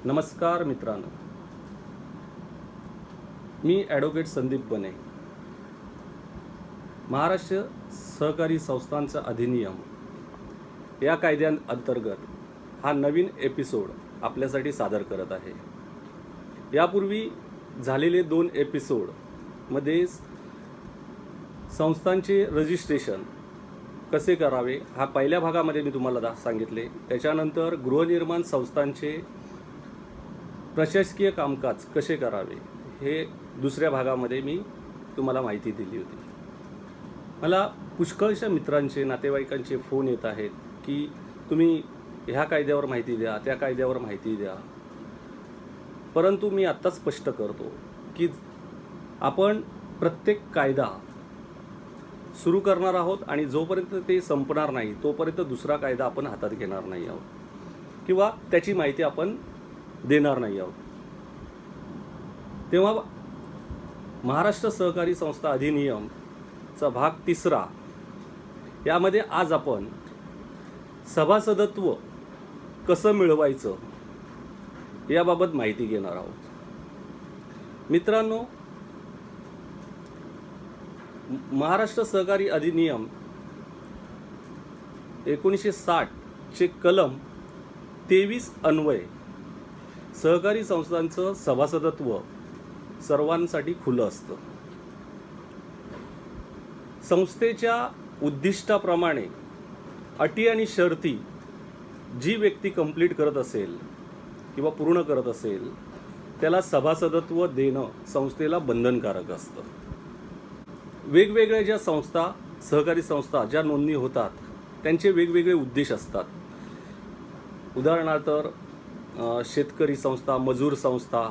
नमस्कार मित्रांनो, मी ॲडव्होकेट संदीप बने. महाराष्ट्र सहकारी संस्थांचा अधिनियम या कायद्यांतर्गत हा नवीन एपिसोड आपल्यासाठी सादर करत आहे. यापूर्वी झालेले 2 एपिसोडमध्ये संस्थांचे रजिस्ट्रेशन कसे करावे हा पहिल्या भागामध्ये मी तुम्हाला सांगितले. त्याच्यानंतर गृहनिर्माण संस्थांचे प्रशासकीय कामकाज कसे करावे हे दुसऱ्या भागामध्ये मी तुम्हाला माहिती दिली होती. मला पुष्कळशा मित्रांचे, नातेवाईकांचे फोन येत आहेत की तुम्ही ह्या कायद्यावर माहिती द्या, त्या कायद्यावर माहिती द्या. परंतु मी आत्ता स्पष्ट करतो की आपण प्रत्येक कायदा सुरू करणार आहोत आणि जोपर्यंत ते संपणार नाही तोपर्यंत दुसरा कायदा आपण हातात घेणार नाही आहोत किंवा त्याची माहिती आपण देणार नाही आहोत. तेव्हा महाराष्ट्र सहकारी संस्था अधिनियमचा भाग 3 यामध्ये आज आपण सभासदत्व कसं मिळवायचं याबाबत माहिती घेणार आहोत. मित्रांनो, महाराष्ट्र सहकारी अधिनियम 1960 चे कलम 23 अन्वये सहकारी संस्थांचं सभासदत्व सर्वांसाठी खुलं असतं. संस्थेच्या उद्दिष्टाप्रमाणे अटी आणि शर्ती जी व्यक्ती कंप्लीट करत असेल किंवा पूर्ण करत असेल त्याला सभासदत्व देणं संस्थेला बंधनकारक असतं. वेगवेगळ्या ज्या संस्था, सहकारी संस्था ज्या नोंदणी होतात त्यांचे वेगवेगळे उद्देश असतात. उदाहरणार्थ शेतकरी संस्था, मजूर संस्था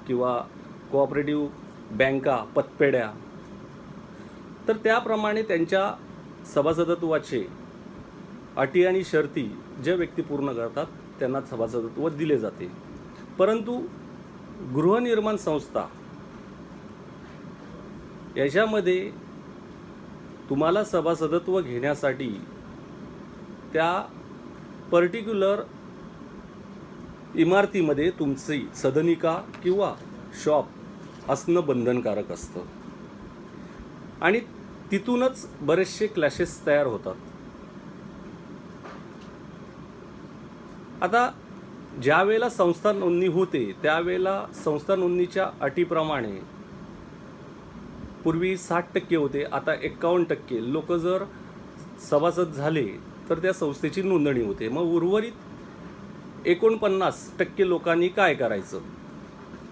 किंवा कोऑपरेटिव्ह बँका, पतपेढ्या, तर त्याप्रमाणे त्यांच्या सभासदत्वाचे अटी आणि शर्ती ज्या व्यक्ती पूर्ण करतात त्यांना सभासदत्व दिले जाते. परंतु गृहनिर्माण संस्था याच्यामध्ये तुम्हाला सभासदत्व घेण्यासाठी त्या पर्टिक्युलर इमारतीमध्ये तुमची सदनिका किंवा शॉप असणं बंधनकारक असतं आणि तिथूनच बरेचसे क्लॅशेस तयार होतात. आता ज्या वेळेला संस्था नोंदणी होते त्यावेळेला संस्था नोंदणीच्या अटीप्रमाणे पूर्वी 60% होते, आता 51% लोक जर सभासद झाले तर त्या संस्थेची नोंदणी होते. मग उर्वरित 49% लोकांनी काय करायचं,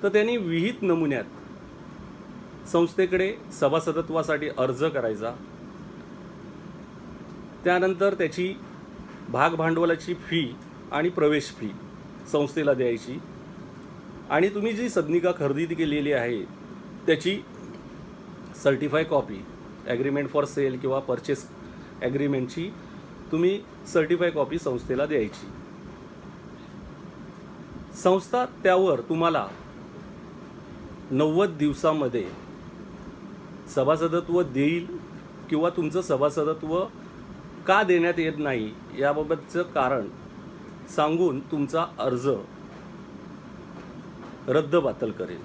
तर त्यांनी विहित नमुन्यात संस्थेकडे सभासदत्वासाठी अर्ज करायचा. त्यानंतर त्याची भागभांडवलाची फी आणि प्रवेश फी संस्थेला द्यायची आणि तुम्ही जी सदनिका खरेदी केलेली आहे त्याची certify copy, agreement for sale किंवा परचेस ॲग्रीमेंटची तुम्ही सर्टिफाय कॉपी संस्थेला द्यायची. संस्था त्यावर तुम्हाला 90 दिवसामध्ये सभासदत्व देईल किंवा तुमचं सभासदत्व का देण्यात येत नाही याबाबतचं कारण सांगून तुमचा अर्ज रद्दबातल करेल.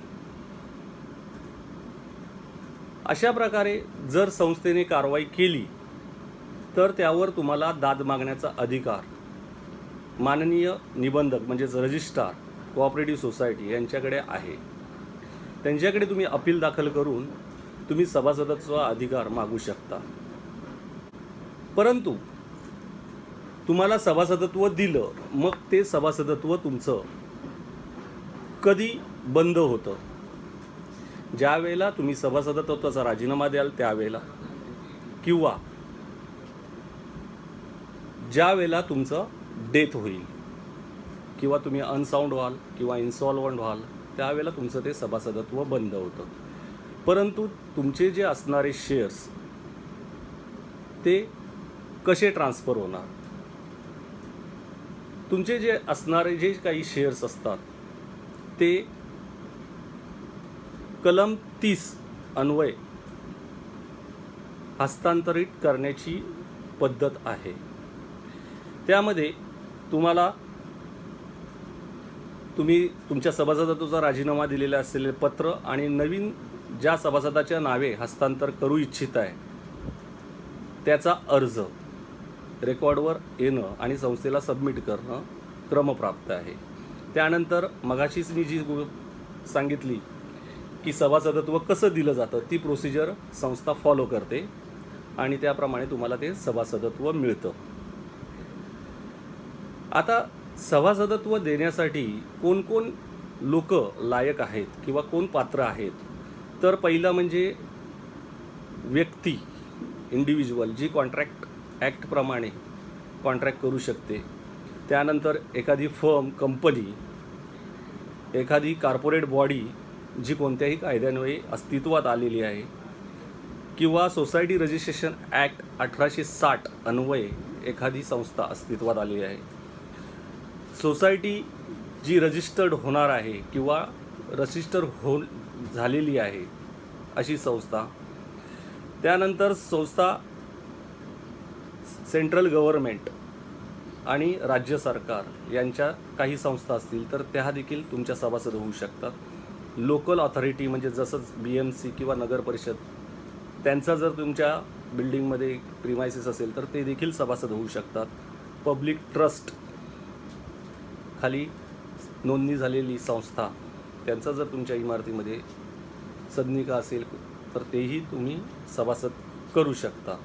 अशा प्रकारे जर संस्थेने कारवाई केली तर त्यावर तुम्हाला दाद मागण्याचा अधिकार माननीय निबंधक म्हणजेच रजिस्ट्रार कोऑपरेटिव्ह सोसायटी यांच्याकडे आहे. त्यांच्याकडे तुम्ही अपील दाखल करून तुम्ही सभासदत्व अधिकार मागू शकता. परंतु तुम्हाला सभासदत्व दिलं, मग ते सभासदत्व तुमचं कधी बंद होतं? ज्या वेळेला तुम्ही सभासदत्वाचा राजीनामा द्याल त्यावेळेला किंवा ज्या वेळेला तुमचं डेथ होईल किंवा तुम्ही अनसाऊंड व्हाल किंवा इन्सॉल्वंट व्हाल त्यावेळेला तुमचं ते सभासदत्व बंद होतं. परंतु तुमचे जे असणारे शेअर्स ते कसे ट्रान्सफर होणार? तुमचे जे असणारे जे काही शेअर्स असतात ते कलम 30 अन्वये हस्तांतरित करण्याची पद्धत आहे. त्यामध्ये तुम्हाला तुम्ही तुमच्या सभासदत्वाचा राजीनामा दिलेला असलेले पत्र आणि नवीन ज्या सभासदाच्या नावे हस्तांतर करू इच्छित आहे त्याचा अर्ज रेकॉर्डवर येणं आणि संस्थेला सबमिट करणं क्रमप्राप्त आहे. त्यानंतर मगाशीच मी जी सांगितली की सभासदत्व कसं दिलं जातं ती प्रोसिजर संस्था फॉलो करते आणि त्याप्रमाणे तुम्हाला ते सभासदत्व मिळतं. आता सभासदत्व देण्यासाठी कोण कोण लोक लायक आहेत किंवा कोण पात्र आहेत, तर पहिला म्हणजे व्यक्ती, इंडिव्हिज्युअल, जी कॉन्ट्रॅक्ट ॲक्टप्रमाणे कॉन्ट्रॅक्ट करू शकते. त्यानंतर एखादी फर्म, कंपनी, एखादी कॉर्पोरेट बॉडी जी कोणत्याही कायद्यान्वये अस्तित्वात आलेली आहे, किंवा सोसायटी रजिस्ट्रेशन ॲक्ट 1860 अन्वये एखादी संस्था अस्तित्वात आलेली आहे. सोसायटी जी रजिस्टर्ड होणार आहे किंवा रजिस्टर झालेली आहे अशी संस्था. त्यानंतर संस्था सेंट्रल गव्हर्नमेंट आणि राज्य सरकार यांच्या काही संस्था असतील तर त्या देखील तुमच्या सभासद होऊ शकतात. लोकल ऑथॉरिटी म्हणजे जसंच BMC किंवा नगर परिषद, त्यांचा जर तुमच्या बिल्डिंगमध्ये प्रिमायसेस असेल तर ते देखील सभासद होऊ शकतात. पब्लिक ट्रस्ट खाली नोंदणी झालेली संस्था, त्यांचा जर तुमच्या इमारतीमध्ये सदनिका असेल तर तेही तुम्ही सभासद करू शकता.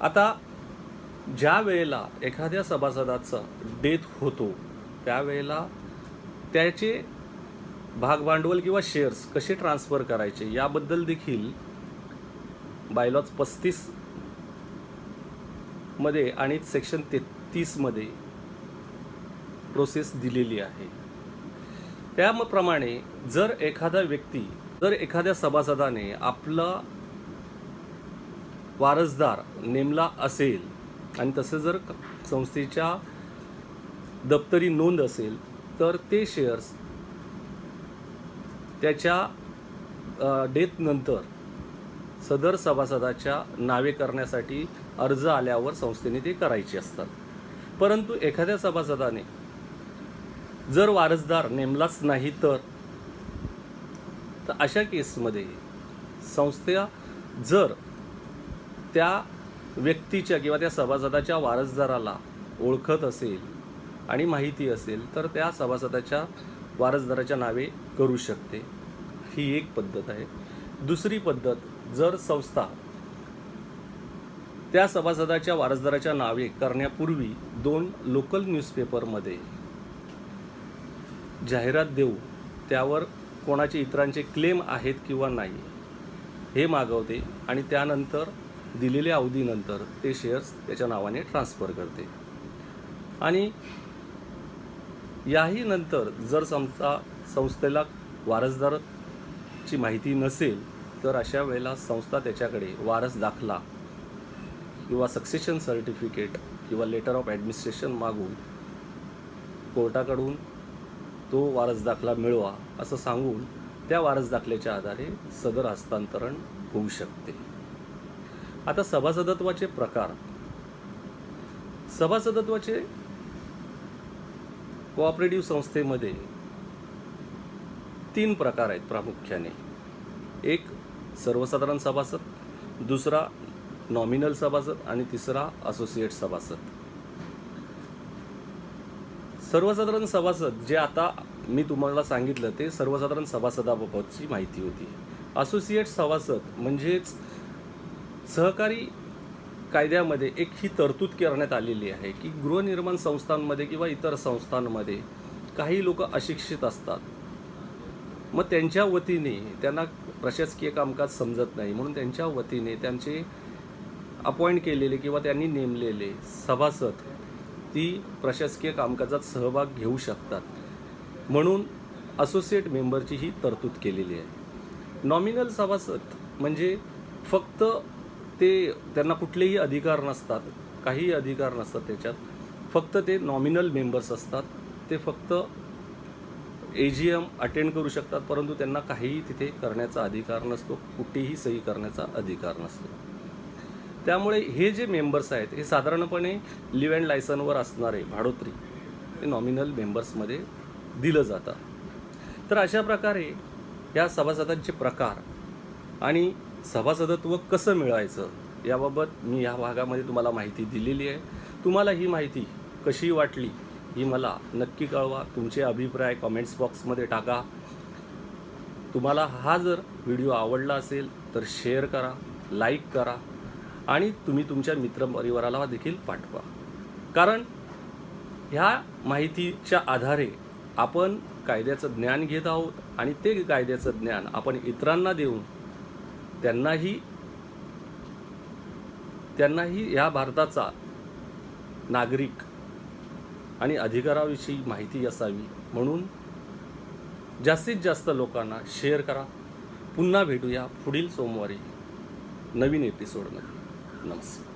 आता ज्या वेळेला एखाद्या सभासदाचं डेथ होतो त्यावेळेला त्याचे भागभांडवल किंवा शेअर्स कसे ट्रान्सफर करायचे याबद्दल देखील बायलॉज 35 मध्ये आणि सेक्शन 33 मध्ये प्रोसेस दिलेली आहे. त्याप्रमाणे जर एखाद्या सभासदाने आपला वारसदार नेमला असेल आणि तसे जर संस्थेच्या दप्तरी नोंद असेल तर ते शेअर्स त्याच्या डेथनंतर सदर सभासदाच्या नावे करण्यासाठी अर्ज आल्यावर संस्थेने ते करायचे असतात. परंतु एखाद्या सभासदाने जर वारसदार नेमलाच नाही तर अशा केसमध्ये संस्था जर त्या व्यक्तीच्या किंवा त्या सभासदाच्या वारसदाराला ओळखत असेल आणि माहिती असेल तर त्या सभासदाच्या वारसदाराच्या नावे करू शकते. ही एक पद्धत आहे. दुसरी पद्धत, जर संस्था त्या सभासदाच्या वारसदाराच्या नावे करण्यापूर्वी 2 लोकल न्यूजपेपरमध्ये जाहिरात देऊ त्यावर कोणाचे इतरांचे क्लेम आहेत किंवा नाही हे मागवते आणि त्यानंतर दिलेल्या अवधीनंतर ते शेअर्स त्याच्या नावाने ट्रान्सफर करते. आणि याही नंतर जर संस्थेला वारसदाराची माहिती नसेल तर अशा वेळेला संस्था त्याच्याकडे वारस दाखला किंवा सक्सेशन सर्टिफिकेट किंवा लेटर ऑफ ॲडमिनिस्ट्रेशन मागून कोर्टाकडून तो वारस दाखला मिळवा असं सांगून त्या वारस दाखल्याच्या आधारे सदर हस्तांतरण होऊ शकते. आता सभासदत्वाचे प्रकार. सभासदत्वाचे कोऑपरेटिव्ह संस्थेमध्ये 3 प्रकार आहेत प्रामुख्याने. एक सर्वसाधारण सभासद, दुसरा नॉमिनल सभासद आणि तिसरा असोसिएट सभासद. सर्वसाधारण सभासद जे आता मी तुम्हाला सांगितलं ते सर्वसाधारण सभासदाबाबतची माहिती होती. असोसिएट सभासद म्हणजेच सहकारी कायद्यामध्ये एक ही तरतूद करण्यात आलेली आहे की गृहनिर्माण संस्थांमध्ये किंवा इतर संस्थांमध्ये काही लोक अशिक्षित असतात. मग त्यांच्या वतीने त्यांना प्रशासकीय कामकाज समजत नाही म्हणून त्यांच्या वतीने त्यांचे अपॉइंट केलेले किंवा त्यांनी नेमलेले सभासद ती प्रशासकीय कामकाजात सहभाग घेऊ शकतात. म्हणून असोसिएट मेंबरची ही तरतूद केलेली आहे. नॉमिनल सभासद म्हणजे फक्त त्यांना कुठलेही अधिकार नसतात, काही अधिकार नसतात त्याच्यात, फक्त ते नॉमिनल मेंबर्स असतात. ते फक्त AGM अटेंड करू शकतात परंतु त्यांना काहीही तिथे करण्याचा अधिकार नसतो, कुठेही सही करण्याचा अधिकार नसतो. त्यामुळे हे जे मेंबर्स आहेत हे साधारणपणे लिव्ह अँड लायसनवर असणारे भाडोत्री हे नॉमिनल मेंबर्समध्ये दिलं जातं. तर अशा प्रकारे या सभासदांचे प्रकार आणि सभासदत्व कसं मिळवायचं याबाबत मी या भागामध्ये तुम्हाला माहिती दिलेली आहे. तुम्हाला ही माहिती कशी वाटली ही मला नक्की कळवा. तुमचे अभिप्राय कॉमेंट्स बॉक्समध्ये टाका. तुम्हाला हा जर व्हिडिओ आवडला असेल तर शेअर करा, लाईक करा आणि तुम्ही तुमच्या मित्रपरिवाराला देखील पाठवा. कारण ह्या माहितीच्या आधारे आपण कायद्याचं ज्ञान घेत आहोत आणि ते कायद्याचं ज्ञान आपण इतरांना देऊन त्यांनाही या भारताचा नागरिक आणि अधिकाराविषयी माहिती असावी म्हणून जास्तीत जास्त लोकांना शेअर करा. पुन्हा भेटूया पुढील सोमवारी नवीन एपिसोडमध्ये. नमस्कार.